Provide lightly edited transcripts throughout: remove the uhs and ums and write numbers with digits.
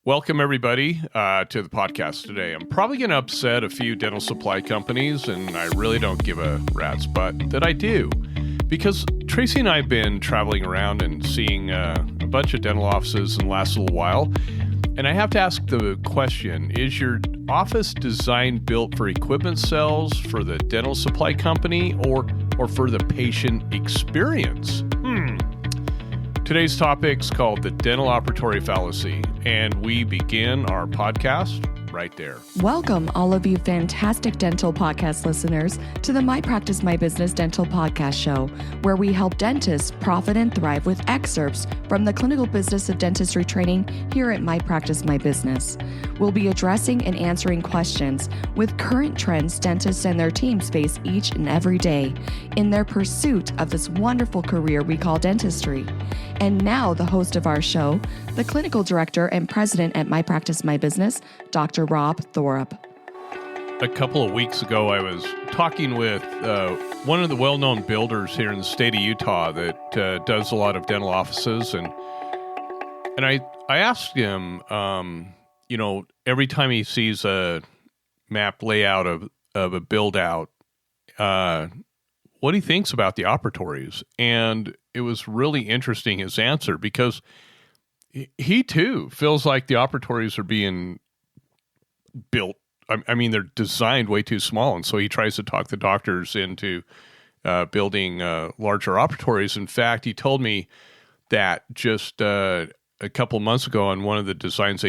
Welcome, everybody, to the podcast today. I'm probably going to upset a few dental supply companies, and I really don't give a rat's butt that I do. Because Tracy and I have been traveling around and seeing a bunch of dental offices in the last little while. And I have to ask the question, is your office design built for equipment sales, for the dental supply company, or for the patient experience? Today's topic is called the dental operatory fallacy, and we begin our podcast right there. Welcome, all of you fantastic dental podcast listeners, to the My Practice, My Business Dental Podcast Show, where we help dentists profit and thrive with excerpts from the clinical business of dentistry training here at My Practice, My Business. We'll be addressing and answering questions with current trends dentists and their teams face each and every day in their pursuit of this wonderful career we call dentistry. And now, the host of our show, the clinical director and president at My Practice, My Business, Dr. Rob Thorup. A couple of weeks ago, I was talking with one of the well-known builders here in the state of Utah that does a lot of dental offices, and I asked him, every time he sees a map layout of a build-out, what he thinks about the operatories, and it was really interesting, his answer, because he too feels like the operatories are being built. I mean, they're designed way too small, and so he tries to talk the doctors into building larger operatories. In fact, he told me that just a couple of months ago on one of the designs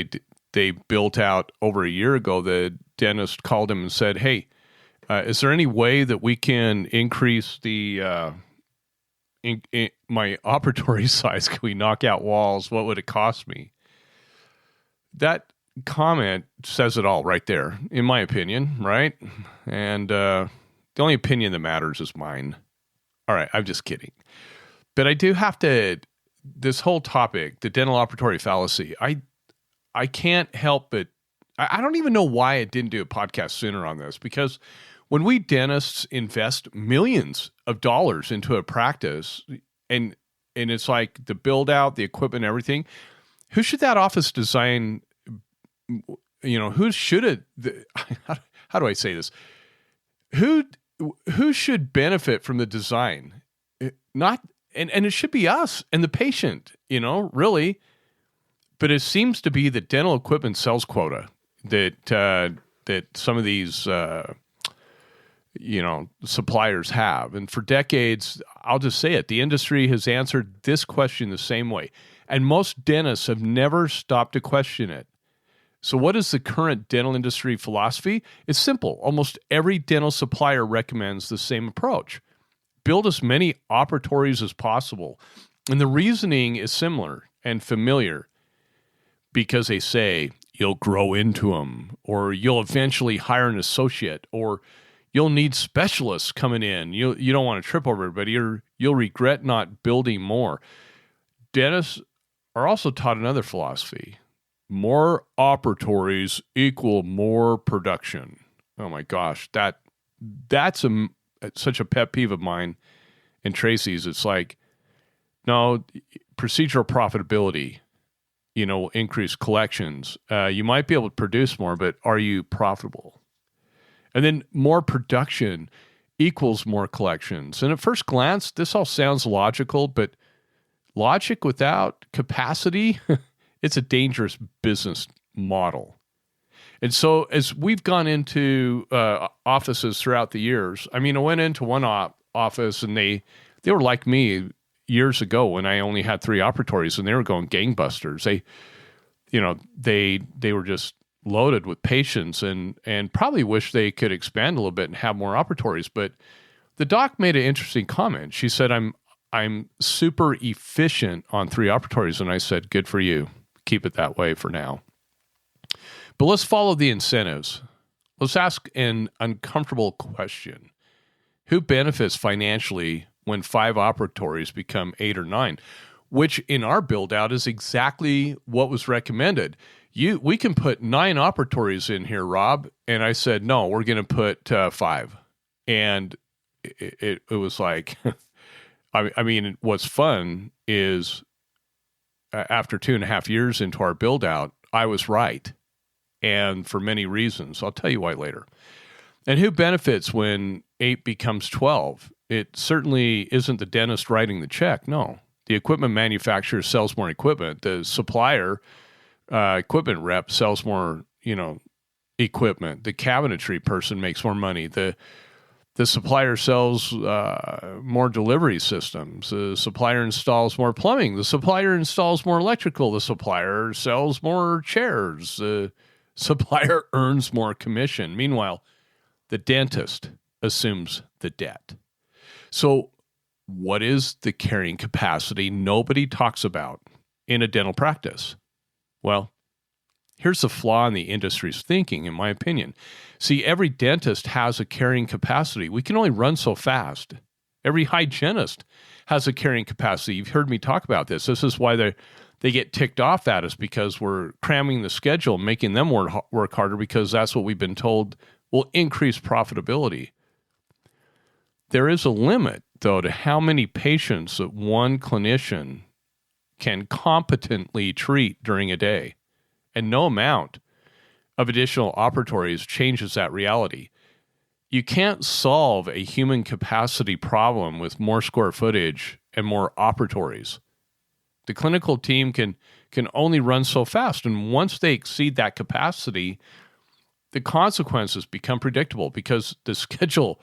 they built out over a year ago, the dentist called him and said, "Hey, is there any way that we can increase the my operatory size? Can we knock out walls? What would it cost me?" That comment says it all right there, in my opinion, right? And the only opinion that matters is mine. All right, I'm just kidding. But I do have to, this whole topic, the dental operatory fallacy, I can't help but, I don't even know why I didn't do a podcast sooner on this, because when we dentists invest millions of dollars into a practice, and it's like the build out, the equipment, everything, who should that office design? Who should it? How do I say this? Who should benefit from the design? Not, and it should be us and the patient. Really. But it seems to be the dental equipment sales quota that some of these suppliers have. And for decades, I'll just say it, the industry has answered this question the same way. And most dentists have never stopped to question it. So what is the current dental industry philosophy? It's simple. Almost every dental supplier recommends the same approach. Build as many operatories as possible. And the reasoning is similar and familiar, because they say you'll grow into them, or you'll eventually hire an associate, or you'll need specialists coming in. You don't want to trip over everybody, or you'll regret not building more. Dentists are also taught another philosophy. More operatories equal more production. Oh my gosh, that's such a pet peeve of mine and Tracy's. It's like, no, procedural profitability, increase collections. You might be able to produce more, but are you profitable? And then more production equals more collections. And at first glance, this all sounds logical, but logic without capacity, it's a dangerous business model. And so as we've gone into offices throughout the years, I went into one office and they were like me years ago when I only had 3 operatories, and they were going gangbusters. They were just loaded with patients and probably wish they could expand a little bit and have more operatories. But the doc made an interesting comment. She said, I'm super efficient on 3 operatories. And I said, good for you. Keep it that way for now. But let's follow the incentives. Let's ask an uncomfortable question. Who benefits financially when 5 operatories become 8 or 9? Which in our build out is exactly what was recommended. We can put 9 operatories in here, Rob. And I said, no, we're going to put 5. And it was like, what's fun is after 2.5 years into our build out, I was right, and for many reasons. I'll tell you why later. And who benefits when 8 becomes 12? It certainly isn't the dentist writing the check. No. The equipment manufacturer sells more equipment. The supplier, equipment rep, sells more, equipment. The cabinetry person makes more money. The supplier sells more delivery systems. The supplier installs more plumbing. The supplier installs more electrical. The supplier sells more chairs. The supplier earns more commission. Meanwhile, the dentist assumes the debt. So what is the carrying capacity nobody talks about in a dental practice? Well, here's the flaw in the industry's thinking, in my opinion. See, every dentist has a carrying capacity. We can only run so fast. Every hygienist has a carrying capacity. You've heard me talk about this. This is why they get ticked off at us, because we're cramming the schedule, making them work harder, because that's what we've been told will increase profitability. There is a limit, though, to how many patients that one clinician can competently treat during a day. And no amount of additional operatories changes that reality. You can't solve a human capacity problem with more square footage and more operatories. The clinical team can only run so fast, and once they exceed that capacity, the consequences become predictable, because the schedule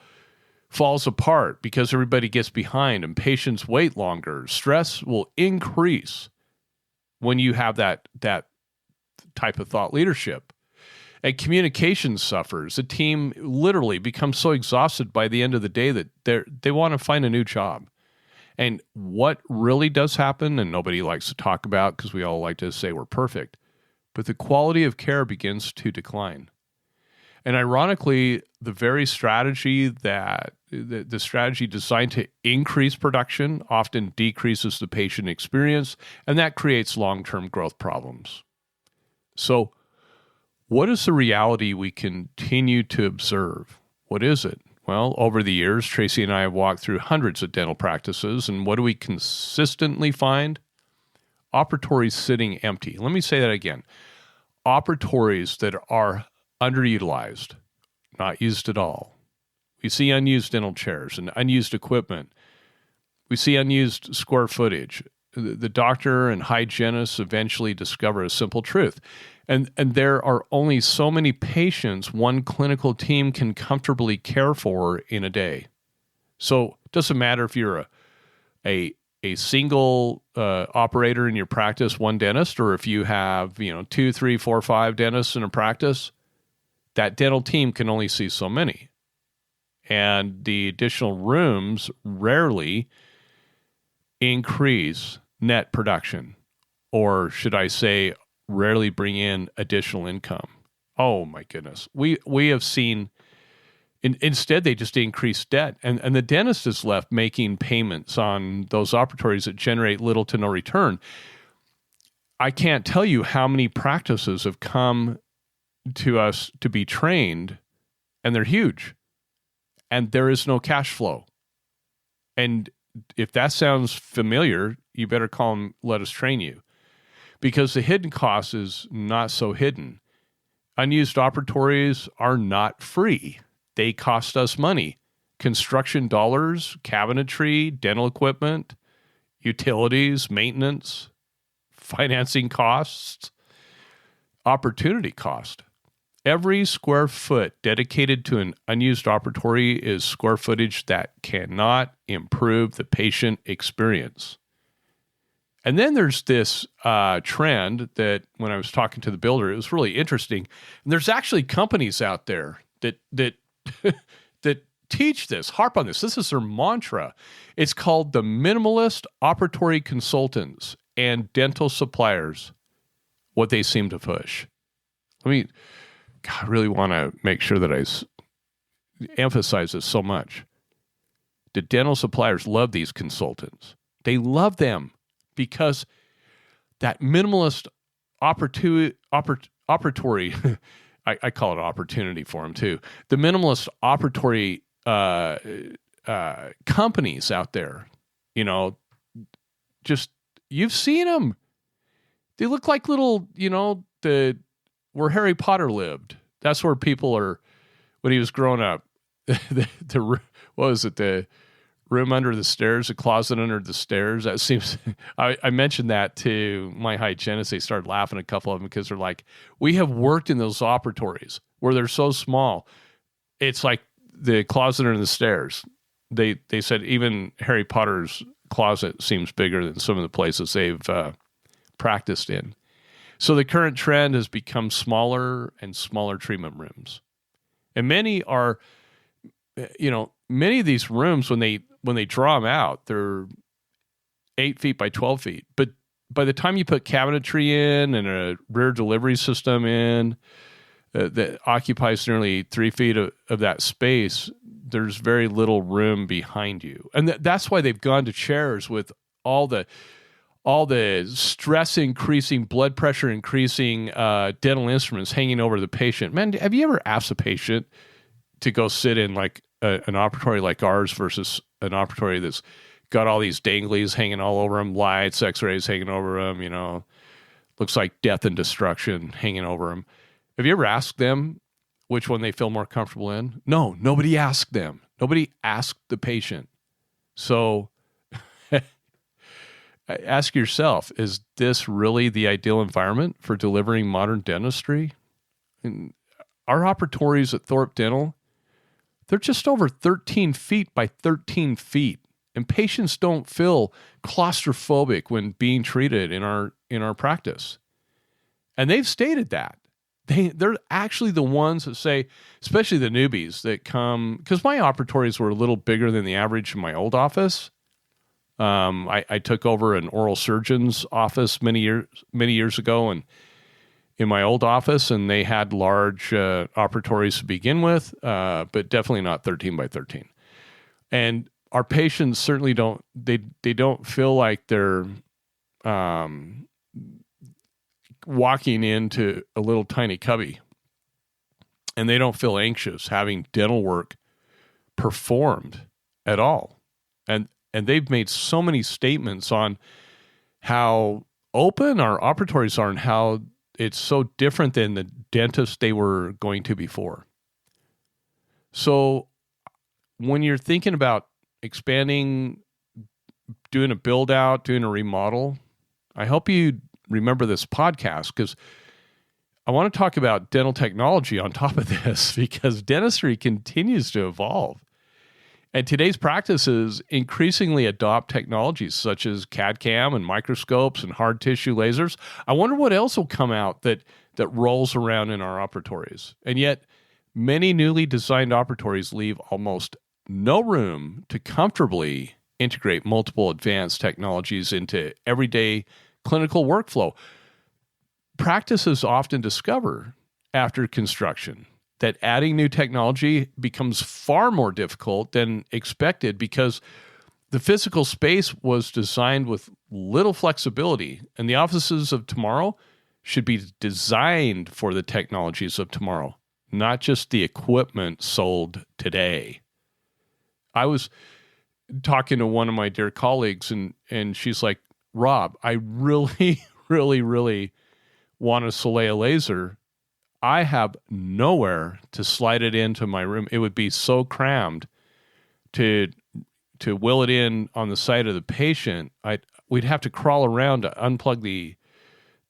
falls apart, because everybody gets behind and patients wait longer. Stress will increase when you have that type of thought leadership. And communication suffers. The team literally becomes so exhausted by the end of the day that they want to find a new job. And what really does happen, and nobody likes to talk about because we all like to say we're perfect, but the quality of care begins to decline. And ironically, the very strategy the strategy designed to increase production often decreases the patient experience, and that creates long-term growth problems. So what is the reality we continue to observe? What is it? Well, over the years, Tracy and I have walked through hundreds of dental practices, and what do we consistently find? Operatories sitting empty. Let me say that again. Operatories that are underutilized, not used at all. We see unused dental chairs and unused equipment. We see unused square footage. The doctor and hygienists eventually discover a simple truth. And there are only so many patients one clinical team can comfortably care for in a day. So it doesn't matter if you're a single operator in your practice, one dentist, or if you have 2, 3, 4, 5 dentists in a practice. That dental team can only see so many. And the additional rooms rarely increase net production, or should I say, rarely bring in additional income. Oh my goodness. We have seen, instead they just increase debt, and the dentist is left making payments on those operatories that generate little to no return. I can't tell you how many practices have come to us to be trained, and they're huge, and there is no cash flow. And if that sounds familiar, you better call them, let us train you, because the hidden cost is not so hidden. Unused operatories are not free. They cost us money. Construction dollars, cabinetry, dental equipment, utilities, maintenance, financing costs, opportunity cost. Every square foot dedicated to an unused operatory is square footage that cannot improve the patient experience. And then there's this trend that when I was talking to the builder, it was really interesting. And there's actually companies out there that that teach this, harp on this. This is their mantra. It's called the Minimalist Operatory Consultants and Dental Suppliers, what they seem to push. I really want to make sure that I emphasize this so much. The dental suppliers love these consultants. They love them because that minimalist operatory, I call it opportunity for them too. The minimalist operatory companies out there, just, you've seen them. They look like little, where Harry Potter lived. That's where people are when he was growing up. What was it? The room under the stairs, the closet under the stairs. That seems. I mentioned that to my hygienist. They started laughing, a couple of them, because they're like, we have worked in those operatories where they're so small. It's like the closet under the stairs. They said even Harry Potter's closet seems bigger than some of the places they've practiced in. So the current trend has become smaller and smaller treatment rooms. And many are, many of these rooms, when they draw them out, they're 8 feet by 12 feet. But by the time you put cabinetry in and a rear delivery system in that occupies nearly 3 feet of that space, there's very little room behind you. And that's why they've gone to chairs with all the stress increasing, blood pressure increasing dental instruments hanging over the patient. Man, have you ever asked a patient to go sit in like an operatory like ours versus an operatory that's got all these danglies hanging all over them, lights, x-rays hanging over them, looks like death and destruction hanging over them. Have you ever asked them which one they feel more comfortable in? No, nobody asked them. Nobody asked the patient. So ask yourself, is this really the ideal environment for delivering modern dentistry? And our operatories at Thorpe Dental, they're just over 13 feet by 13 feet. And patients don't feel claustrophobic when being treated in our practice. And they've stated that. They're actually the ones that say, especially the newbies that come, because my operatories were a little bigger than the average in my old office. I took over an oral surgeon's office many years ago, and in my old office, and they had large operatories to begin with, but definitely not 13 by 13. And our patients certainly don't. They don't feel like they're walking into a little tiny cubby, and they don't feel anxious having dental work performed at all. And they've made so many statements on how open our operatories are and how it's so different than the dentist they were going to before. So when you're thinking about expanding, doing a build out, doing a remodel, I hope you remember this podcast, because I want to talk about dental technology on top of this, because dentistry continues to evolve. And today's practices increasingly adopt technologies such as CAD/CAM and microscopes and hard tissue lasers. I wonder what else will come out that rolls around in our operatories. And yet, many newly designed operatories leave almost no room to comfortably integrate multiple advanced technologies into everyday clinical workflow. Practices often discover after construction that adding new technology becomes far more difficult than expected, because the physical space was designed with little flexibility, and the offices of tomorrow should be designed for the technologies of tomorrow, not just the equipment sold today. I was talking to one of my dear colleagues, and she's like, Rob, I really, really, really want a Soleil laser. I have nowhere to slide it into my room. It would be so crammed to will it in on the side of the patient. We'd have to crawl around to unplug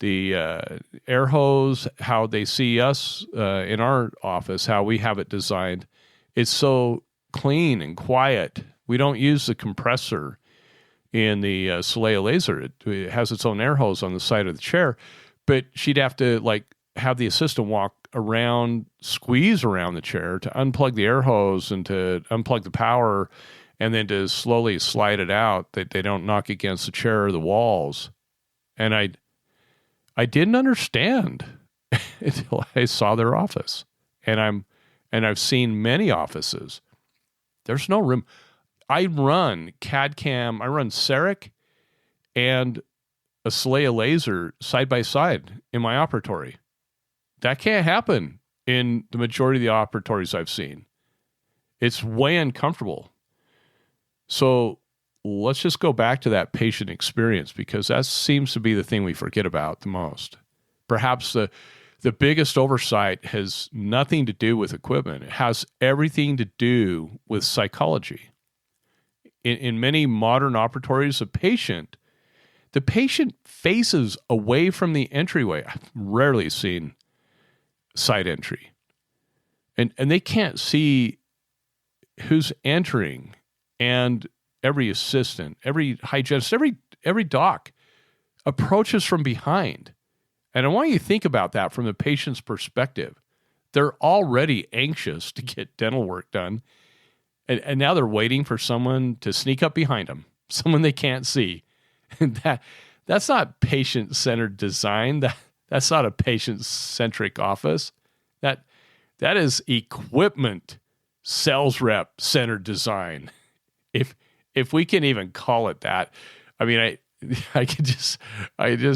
the air hose, how they see us in our office, how we have it designed. It's so clean and quiet. We don't use the compressor in the Soleil laser. It has its own air hose on the side of the chair, but she'd have to have the assistant walk around, squeeze around the chair to unplug the air hose and to unplug the power, and then to slowly slide it out that they don't knock against the chair or the walls. And I didn't understand until I saw their office. And I've seen many offices. There's no room. I run CAD/CAM, I run CEREC and a Soleil laser side by side in my operatory. That can't happen in the majority of the operatories I've seen. It's way uncomfortable. So let's just go back to that patient experience, because that seems to be the thing we forget about the most. perhaps the biggest oversight has nothing to do with equipment. It has everything to do with psychology. In many modern operatories, the patient faces away from the entryway. I've rarely seen side entry. And they can't see who's entering, and every assistant, every hygienist, every doc approaches from behind. And I want you to think about that from the patient's perspective. They're already anxious to get dental work done, and now they're waiting for someone to sneak up behind them, someone they can't see. And that's not patient-centered design. That's not a patient-centric office. That is equipment sales rep centered design. If we can even call it that. I mean, I just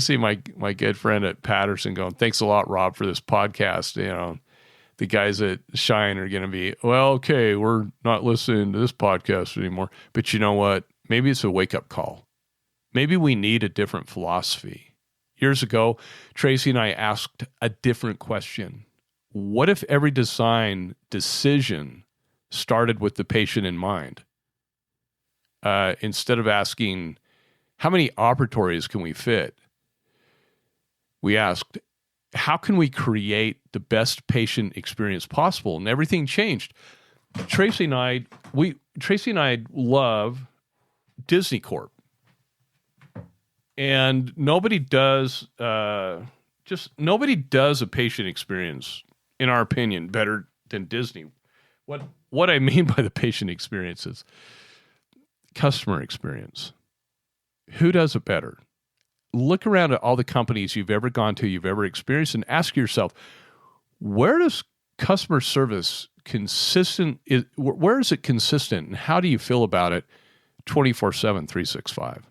see my good friend at Patterson going, "Thanks a lot, Rob, for this podcast." You know, the guys at Shine are going to be, well, okay, we're not listening to this podcast anymore. But you know what? Maybe it's a wake-up call. Maybe we need a different philosophy. Years ago, Tracy and I asked a different question. What if every design decision started with the patient in mind? Instead of asking, how many operatories can we fit? We asked, how can we create the best patient experience possible? And everything changed. Tracy and I love Disney Corp. And nobody does a patient experience, in our opinion, better than Disney. What I mean by the patient experience is customer experience. Who does it better? Look around at all the companies you've ever gone to, you've ever experienced, and ask yourself, where does customer service where is it consistent, and how do you feel about it 24/7, 365?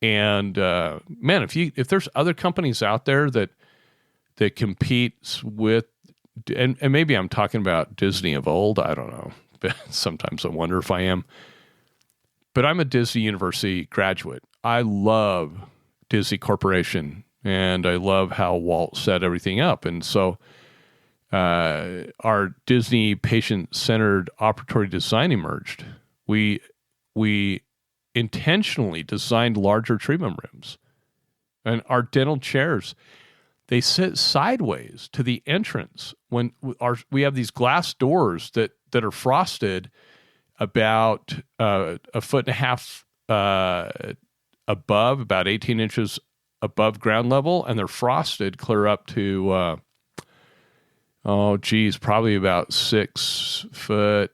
And man, if there's other companies out there that competes with, and maybe I'm talking about Disney of old, I don't know. But sometimes I wonder if I am. But I'm a Disney University graduate. I love Disney Corporation, and I love how Walt set everything up. And so our Disney patient-centered operatory design emerged. We intentionally designed larger treatment rooms. And our dental chairs, they sit sideways to the entrance. When we have these glass doors that are frosted about a foot and a half above, about 18 inches above ground level, and they're frosted clear up to, probably about 6'4",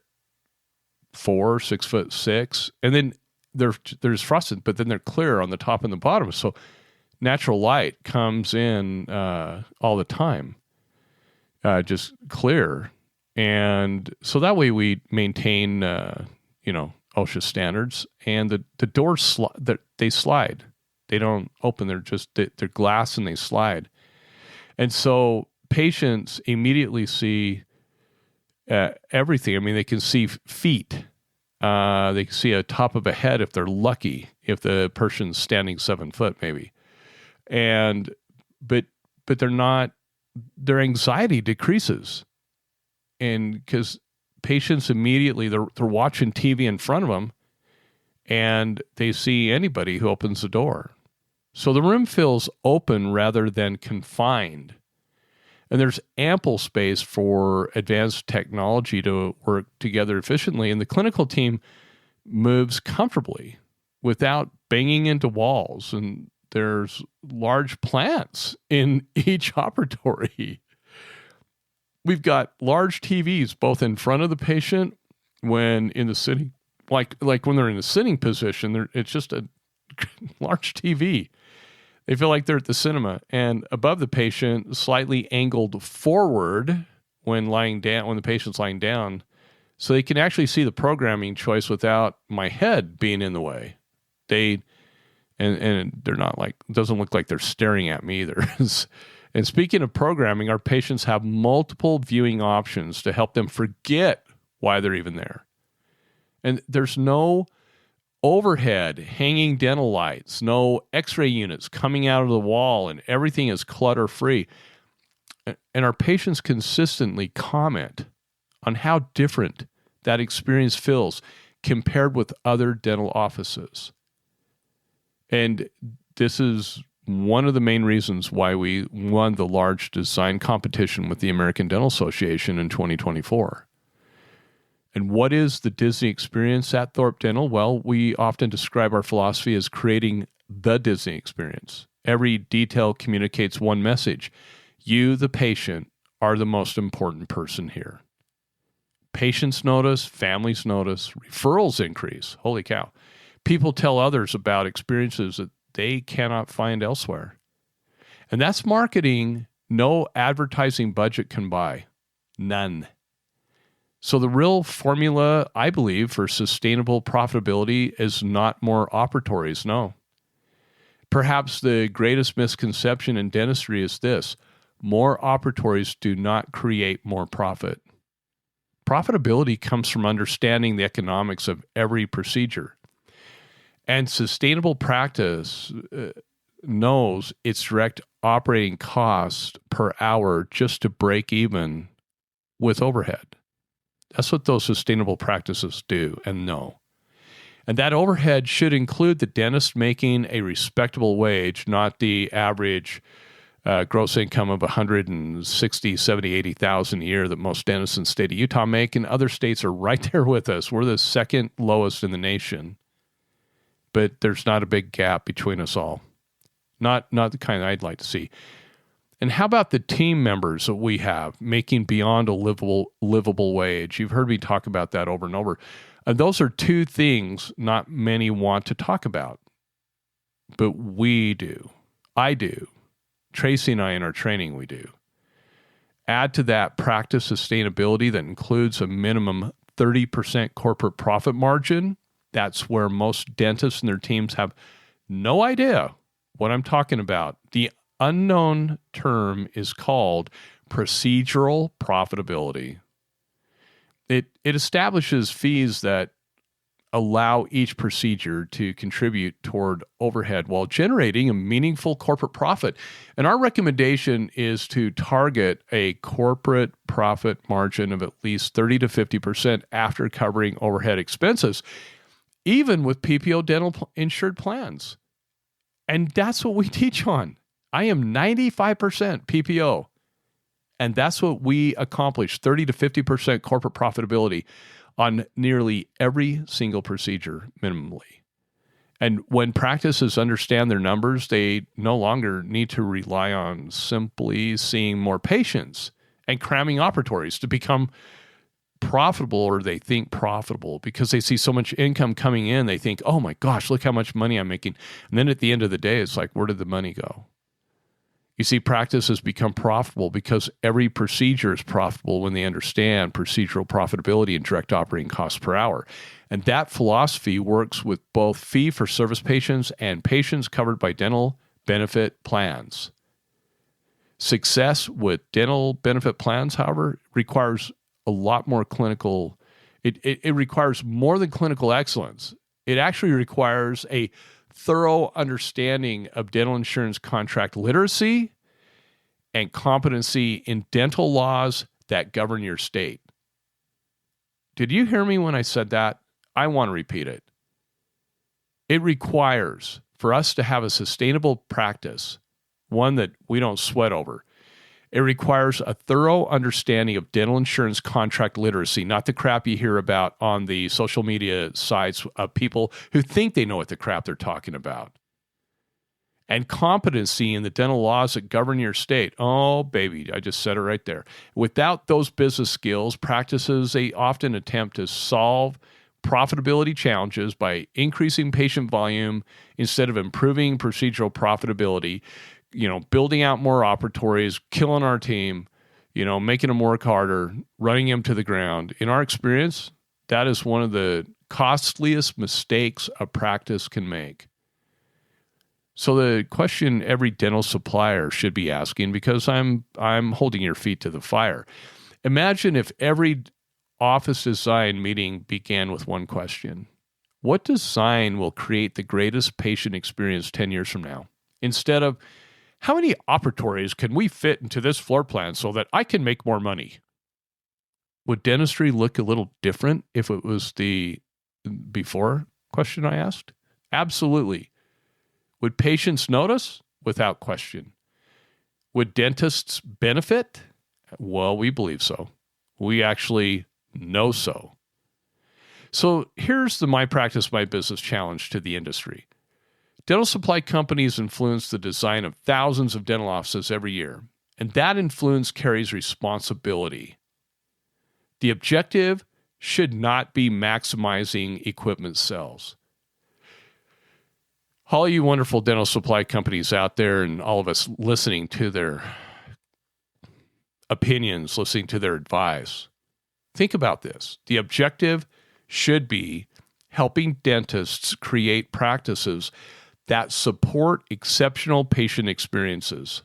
6'6", and then there's frosted, but then they're clear on the top and the bottom, so natural light comes in all the time, just clear. And so that way we maintain, OSHA standards, and the doors they slide. They don't open. They're glass and they slide. And so patients immediately see everything. I mean, they can see feet. They can see a top of a head if they're lucky, if the person's standing 7 foot maybe. But they're not. Their anxiety decreases. And because patients immediately, they're watching TV in front of them, and they see anybody who opens the door. So the room feels open rather than confined. And there's ample space for advanced technology to work together efficiently. And the clinical team moves comfortably without banging into walls. And there's large plants in each operatory. We've got large TVs both in front of the patient when in the sitting, like when they're in the sitting position, it's just a large TV. They feel like they're at the cinema, and above the patient, slightly angled forward when lying down, when the patient's lying down, so they can actually see the programming choice without my head being in the way. And they're not like, it doesn't look like they're staring at me either. And speaking of programming, our patients have multiple viewing options to help them forget why they're even there. And there's no overhead, hanging dental lights, no x-ray units coming out of the wall, and everything is clutter-free. And our patients consistently comment on how different that experience feels compared with other dental offices. And this is one of the main reasons why we won the large design competition with the American Dental Association in 2024. And what is the Disney experience at Thorpe Dental? Well, we often describe our philosophy as creating the Disney experience. Every detail communicates one message. You, the patient, are the most important person here. Patients notice, families notice, referrals increase. Holy cow. People tell others about experiences that they cannot find elsewhere. And that's marketing no advertising budget can buy. None. So the real formula, I believe, for sustainable profitability is not more operatories, no. Perhaps the greatest misconception in dentistry is this: more operatories do not create more profit. Profitability comes from understanding the economics of every procedure. And sustainable practice knows its direct operating cost per hour just to break even with overhead. That's what those sustainable practices do and know. And that overhead should include the dentist making a respectable wage, not the average gross income of $160,000, $70,000, $80,000 a year that most dentists in the state of Utah make. And other states are right there with us. We're the second lowest in the nation. But there's not a big gap between us all. Not the kind I'd like to see. And how about the team members that we have making beyond a livable wage? You've heard me talk about that over and over. Those are two things not many want to talk about. But we do. I do. Tracy and I in our training, we do. Add to that practice sustainability that includes a minimum 30% corporate profit margin. That's where most dentists and their teams have no idea what I'm talking about. The unknown term is called procedural profitability. It establishes fees that allow each procedure to contribute toward overhead while generating a meaningful corporate profit. And our recommendation is to target a corporate profit margin of at least 30 to 50% after covering overhead expenses, even with PPO dental insured plans. And that's what we teach on. I am 95% PPO. And that's what we accomplish, 30 to 50% corporate profitability on nearly every single procedure minimally. And when practices understand their numbers, they no longer need to rely on simply seeing more patients and cramming operatories to become profitable, or they think profitable, because they see so much income coming in. They think, oh my gosh, look how much money I'm making. And then at the end of the day, it's like, where did the money go? You see, practices become profitable because every procedure is profitable when they understand procedural profitability and direct operating costs per hour. And that philosophy works with both fee-for-service patients and patients covered by dental benefit plans. Success with dental benefit plans, however, requires a lot more clinical. It requires more than clinical excellence. It actually requires a thorough understanding of dental insurance contract literacy and competency in dental laws that govern your state. Did you hear me when I said that? I want to repeat it. It requires, for us to have a sustainable practice, one that we don't sweat over, it requires a thorough understanding of dental insurance contract literacy, not the crap you hear about on the social media sites of people who think they know what the crap they're talking about. And competency in the dental laws that govern your state. Oh, baby, I just said it right there. Without those business skills, practices, they often attempt to solve profitability challenges by increasing patient volume instead of improving procedural profitability, building out more operatories, killing our team, making them work harder, running them to the ground. In our experience, that is one of the costliest mistakes a practice can make. So the question every dental supplier should be asking, because I'm holding your feet to the fire. Imagine if every office design meeting began with one question: What design will create the greatest patient experience 10 years from now? Instead of, how many operatories can we fit into this floor plan so that I can make more money? Would dentistry look a little different if it was the before question I asked? Absolutely. Would patients notice? Without question. Would dentists benefit? Well, we believe so. We actually know so. So here's the My Practice, My Business challenge to the industry. Dental supply companies influence the design of thousands of dental offices every year, and that influence carries responsibility. The objective should not be maximizing equipment sales. All you wonderful dental supply companies out there and all of us listening to their opinions, listening to their advice, think about this. The objective should be helping dentists create practices that support exceptional patient experiences,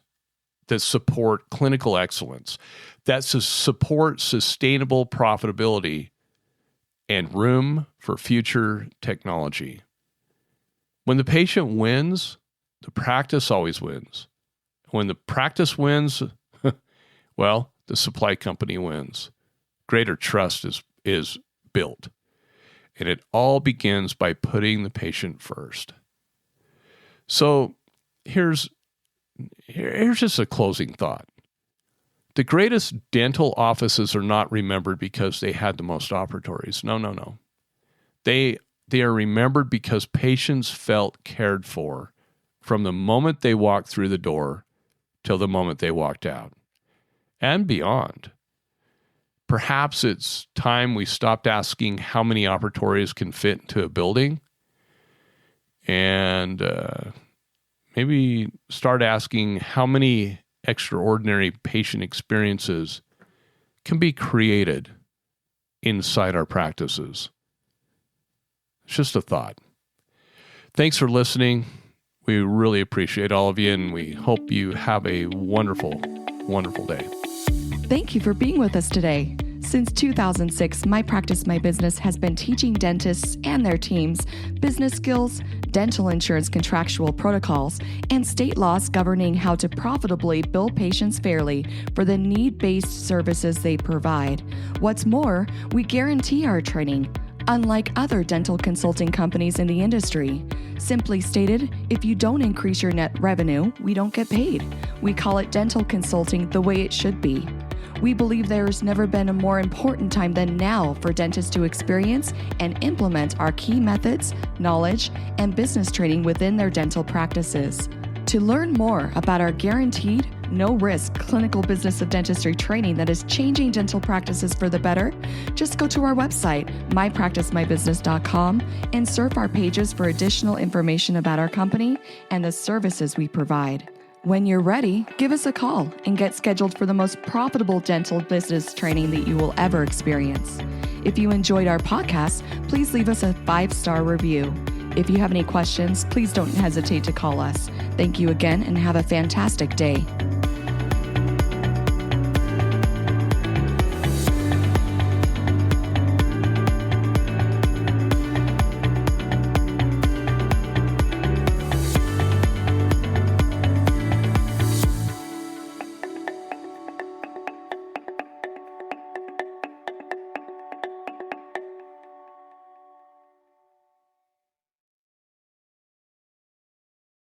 that support clinical excellence, that support sustainable profitability and room for future technology. When the patient wins, the practice always wins. When the practice wins, well, the supply company wins. Greater trust is built. And it all begins by putting the patient first. So here's just a closing thought. The greatest dental offices are not remembered because they had the most operatories. No. They are remembered because patients felt cared for from the moment they walked through the door till the moment they walked out and beyond. Perhaps it's time we stopped asking how many operatories can fit into a building and maybe start asking how many extraordinary patient experiences can be created inside our practices. It's just a thought. Thanks for listening. We really appreciate all of you, and we hope you have a wonderful, wonderful day. Thank you for being with us today. Since 2006, My Practice, My Business has been teaching dentists and their teams business skills, dental insurance contractual protocols, and state laws governing how to profitably bill patients fairly for the need-based services they provide. What's more, we guarantee our training, unlike other dental consulting companies in the industry. Simply stated, if you don't increase your net revenue, we don't get paid. We call it dental consulting the way it should be. We believe there has never been a more important time than now for dentists to experience and implement our key methods, knowledge, and business training within their dental practices. To learn more about our guaranteed, no-risk clinical business of dentistry training that is changing dental practices for the better, just go to our website, mypracticemybusiness.com, and surf our pages for additional information about our company and the services we provide. When you're ready, give us a call and get scheduled for the most profitable dental business training that you will ever experience. If you enjoyed our podcast, please leave us a 5-star review. If you have any questions, please don't hesitate to call us. Thank you again and have a fantastic day.